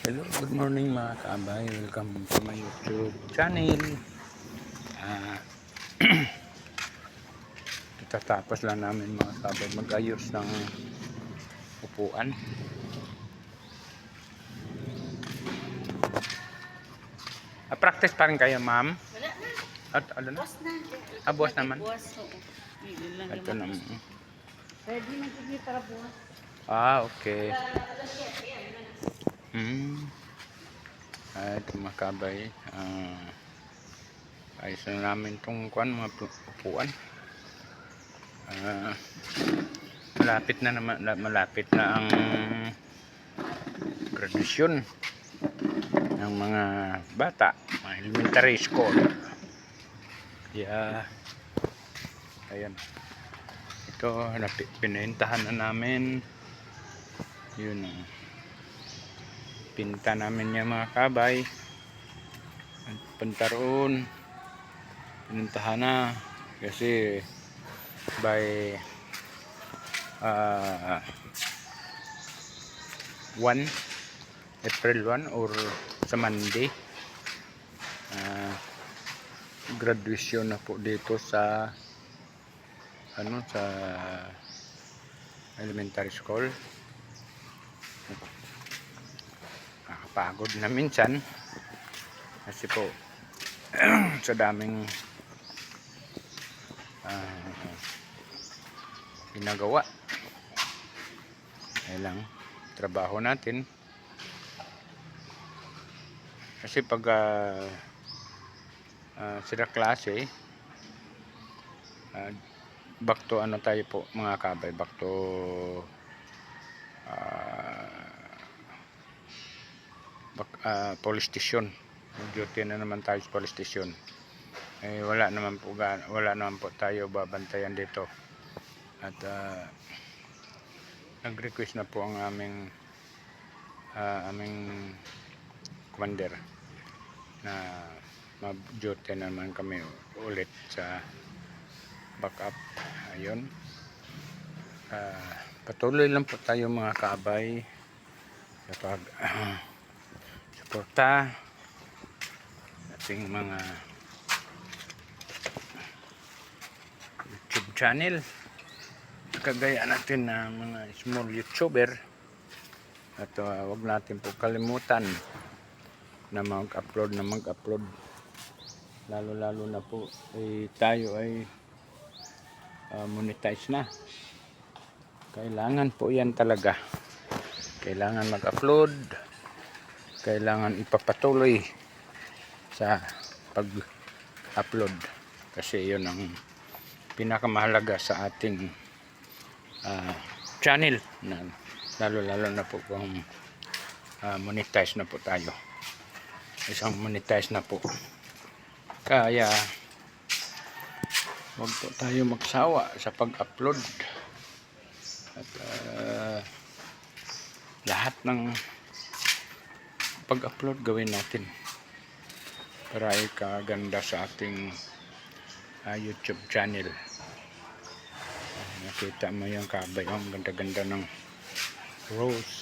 Hello, good morning mga kaabay. Welcome to my YouTube channel. Ah, Tatapos lang namin mga kaabay mag-ayos ng upuan. Practice pa rin kayo, ma'am? Wala na. At ano na? Buwas na. Buwas naman. Buwas, oo. Yun lang Ito yung naman. ready na kami para buwas. Okay. Ito mga kaabay. Ayos na namin itong mga upuan. Malapit na naman, malapit na ang graduation ng mga bata, mga elementary school. Kaya ayan, ito pinahintahan na namin yun, pinta namin yung mga kabay at punta roon, pinuntahan na kasi by 1 April 1 or sa Monday, graduation na po dito sa sa elementary school. Nakakapagod na minsan kasi po sa daming ginagawa. Lang trabaho natin kasi pag sila klase, back to ano tayo po mga kabay, back to police station. Duty na naman tayo sa police station. Wala naman po tayo babantayan dito. At nag-request na po ang aming commander na mag-duty naman kami ulit sa backup. Ayun, patuloy lang po tayo mga kaabay sa pag suporta ating mga YouTube channel, kagaya natin na mga small YouTuber. At wag natin po kalimutan na mag-upload lalo na po tayo ay monetize na. Kailangan po yan talaga, kailangan mag-upload, kailangan ipapatuloy sa pag-upload kasi yun ang pinakamahalaga sa ating channel, na lalo na po kung monetize na po tayo, isang monetize na po. Kaya huwag po tayo magsawa sa pag-upload at lahat ng pag-upload gawin natin para ikaganda sa ating YouTube channel. Nakita mo yung kabay, ang ganda-ganda ng rose.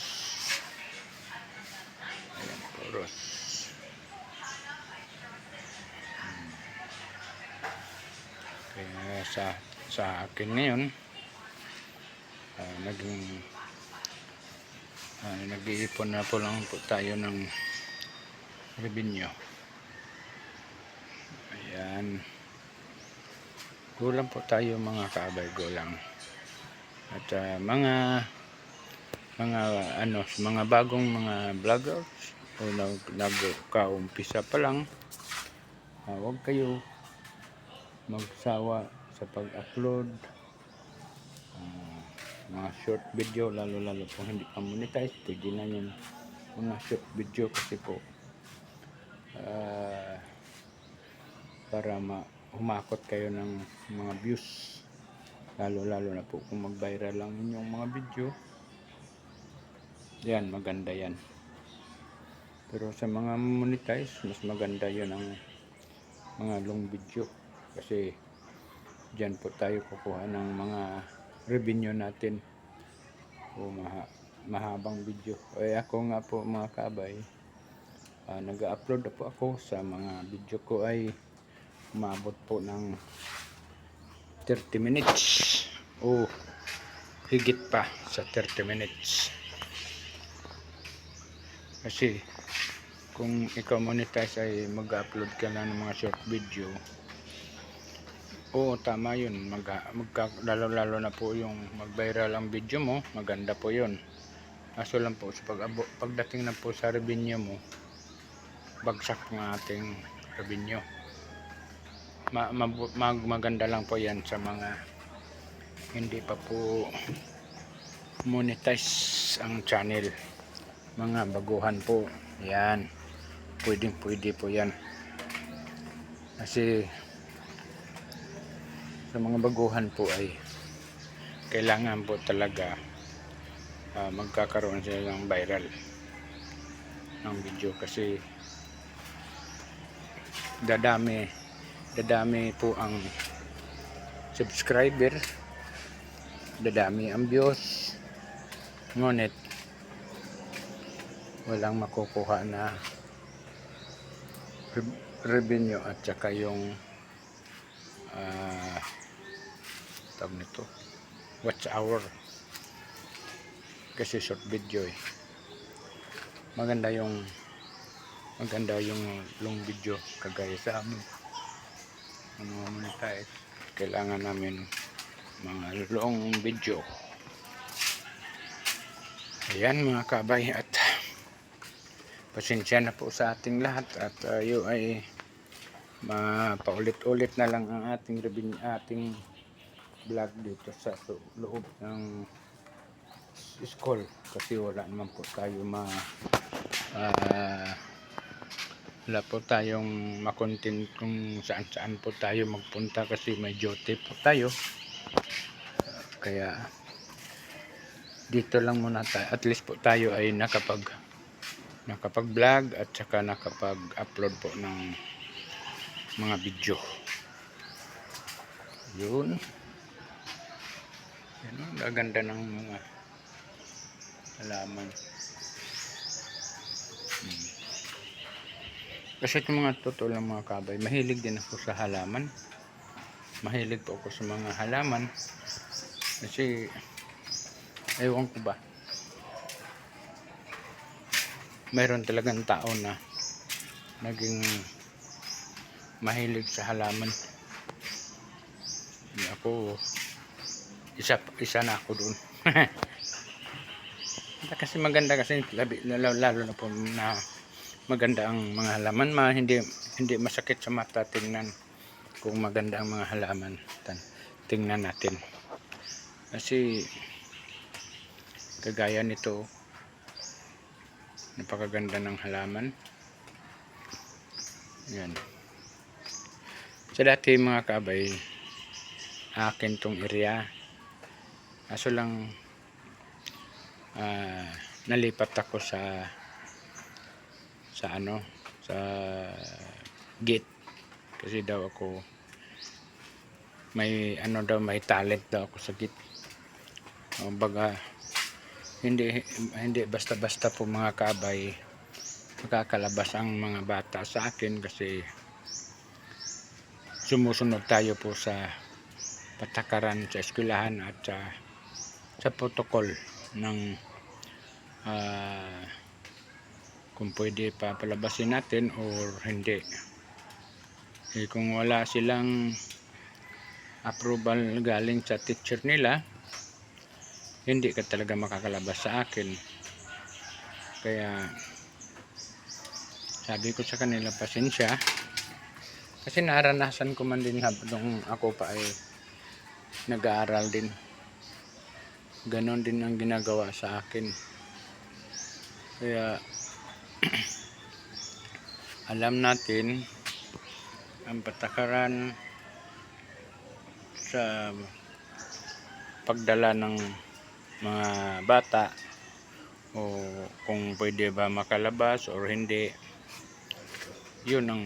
Ayan po, rose. Kaya sa akin ngayon, nag-iipon na po lang po tayo ng revenue. Ayan, gulang po tayo mga kaabay, gulang. At mga bagong mga vloggers o nagkaumpisa pa lang, huwag kayo magsawa sa pag-upload mga short video, lalo po hindi pa monetize. Pwede na yung mga short video kasi po para humakot kayo ng mga views, lalo na po kung mag-viral lang inyong mga video. Yan, maganda yan. Pero sa mga monetize, mas maganda yun ang mga long video kasi dyan po tayo kukuha ng mga revenue natin o mahabang video. Eh ako nga po mga kabay, nag-upload na po ako sa mga video ko ay umabot po ng 30 minutes o higit pa sa 30 minutes. Kasi kung ikaw monetize ay mag-upload ka lang ng mga short video, oo tama yun, lalo na po yung mag-viral ang video mo, maganda po yun. Kaso lang po sa pagdating na po sa revenue mo, bagsak ng ating revenue. Maganda lang po yan sa mga hindi pa po monetize ang channel, mga baguhan po yan, pwede po yan. Kasi sa mga baguhan po ay kailangan po talaga magkakaroon sila ng viral ng video, kasi dadami po ang subscriber, dadami ang views, ngunit walang makukuha na revenue at saka yung tawag nito, watch hour. Kasi short video maganda yung long video, kagaya sa amin mga monetize, kailangan namin mga long video. Ayan mga kabay, at pasensya na po sa ating lahat, at tayo ay paulit-ulit na lang ang ating vlog dito sa loob ng school, kasi wala naman po tayo wala po tayong makontent kung saan po tayo magpunta, kasi may duty po tayo. Kaya dito lang muna tayo, at least po tayo ay nakapag vlog at saka nakapag upload po ng mga video. Yun, ang gaganda ng mga halaman. Kasi itong mga totoo lang mga kabay, mahilig din ako sa halaman. Mahilig po ako sa mga halaman, kasi ewan ko ba, mayroon talagang tao na naging mahilig sa halaman. Ako, isa na ako doon. Kasi maganda, kasi lalo na po na maganda ang mga halaman, hindi masakit sa mata tingnan kung maganda ang mga halaman. Tingnan natin, kasi kagaya nito, napakaganda ng halaman. Yan, sa dati mga kabay, akin tong area, kaso lang nalipat ako sa gate, kasi daw ako may talent daw ako sa gate. Baga hindi basta-basta po mga kabay makakalabas ang mga bata sa akin, kasi sumusunod tayo po sa patakaran sa eskwelahan at sa protocol ng kung pwede pa palabasin natin or hindi. Kung wala silang approval galing sa teacher nila, hindi ka talaga makakalabas sa akin. Kaya sabi ko sa kanila, pasensya, kasi naranasan ko man din habang ako pa ay nag-aaral din. Ganon din ang ginagawa sa akin. Kaya alam natin ang patakaran sa pagdala ng mga bata, o kung pwede ba makalabas or hindi. Yun ang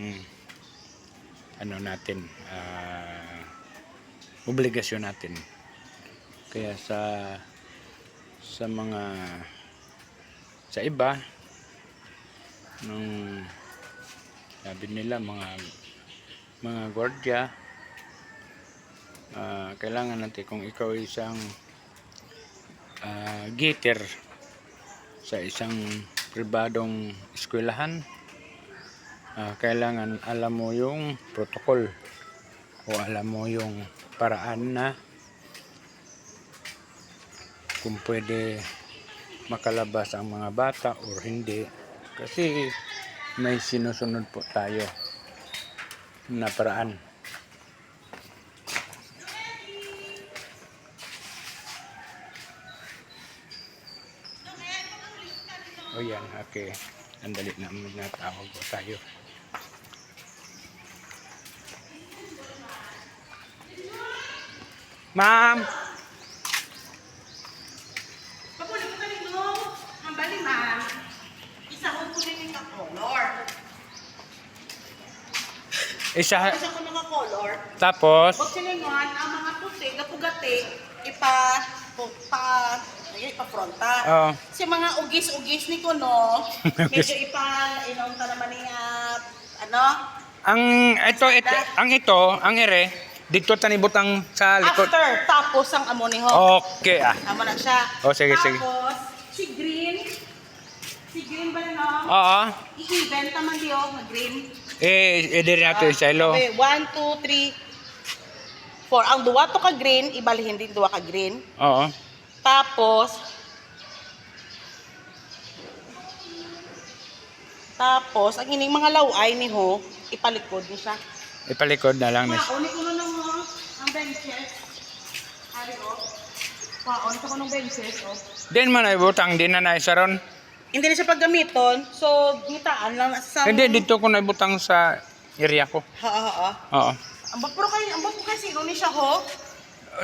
natin, obligasyon natin. Kaya sa mga sa iba, nung sabi nila mga gwardiya, kailangan natin kung ikaw ay isang gater sa isang pribadong eskwelahan, kailangan alam mo yung protocol o alam mo yung paraan na kung pwede makalabas ang mga bata or hindi, kasi may sinusunod po tayo na paraan. O yan, okay. Andali na, natawag po tayo. Ma'am! Papulit ko ka nito. Ang bali, ma'am. Isahod ko rin yung color. Isa, Isa ko mga color. tapos, Huwag silingon, ang mga puti, gapugati, ipafronta. oh, Kasi mga ugis-ugis ni ko, no? Medyo inong ka naman niya, ang ere, dito tanibutang sa likod. after, tapos ang amo ni ho. Okay, Amo na siya. Oh, sige, sige. Tapos, si green ba na, no? Oo. I-event naman diyo, green. Edi natin sa ilo. Okay, 1, 2, 3, 4. Ang duwa to ka green, ibalihin din duwa ka green. Oo. Tapos, ang ining mga laway ni ho, ipalikod ni siya. Ipalikod na lang. Uni ko na mo, ang benches. Ari o. Uni ko ng benches o. Din man ay butang, din na naisaron. Hindi na siya paggamiton, so gitaan lang sa... Hindi, dito ko naibutang sa area ko. Ha. Oo. Ambot po kayo sino ni siya ho?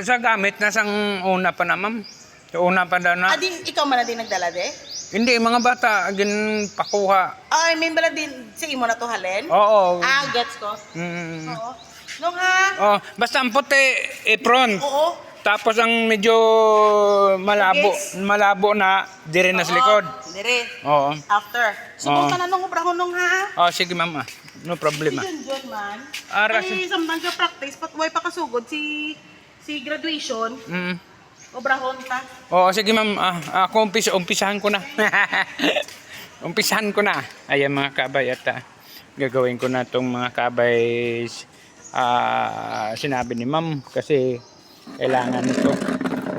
Sa gamit na sang una pa na, ma'am. Sa una pa daw na. Adi, ikaw man na din nagdala de? Hindi, mga bata, agin pakuha. Ay, may bala din sa imo na to halin? Oo. Gets ko. Mm. Oo. Nung ha? Oh, basta ang puti, apron. Oo. Tapos ang medyo malabo na, dire na sa likod. Dire. Oo. After. Subok ka na nung ubrahon nung ha? Oh, sige, ma'am. No problem. Si Junjun man. Ara, Ay, samtang ka practice, patway pa kasugod si graduation. Mm. Ubrahon ta. Oo, sige, ma'am. Ako umpisahan ko na. Umpisahan ko na. Ayan mga kabay at gagawin ko na itong mga kabay sinabi ni ma'am kasi kailangan ito.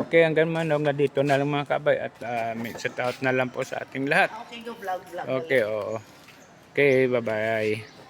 Okay, hanggang nga dito na lang mga kabay at may shout out na lang po sa ating lahat. Okay, go vlog. Okay, oo. Okay, bye-bye.